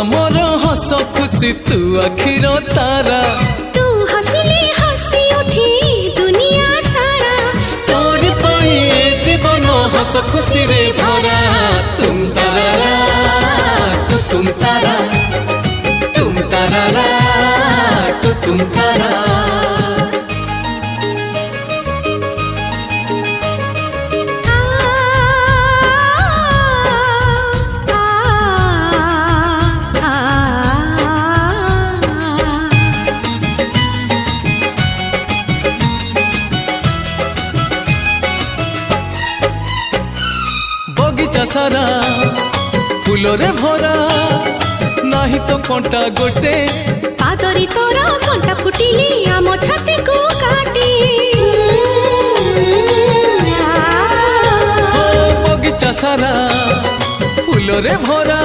आमर हस खुशी तू आखिर तारा तू हसिले हसी उठी दुनिया सारा तोर पाई जीवन हस खुशी रे भरा तुम तारा तू तुम तारा तुम तारा तू तुम तारा बगीचा सारा फूलरे भरा नाही तो कंटा गोटे पादरी तोरा कंटा फुटिली आम छाती को काटी बगीचा सारा फूलरे भरा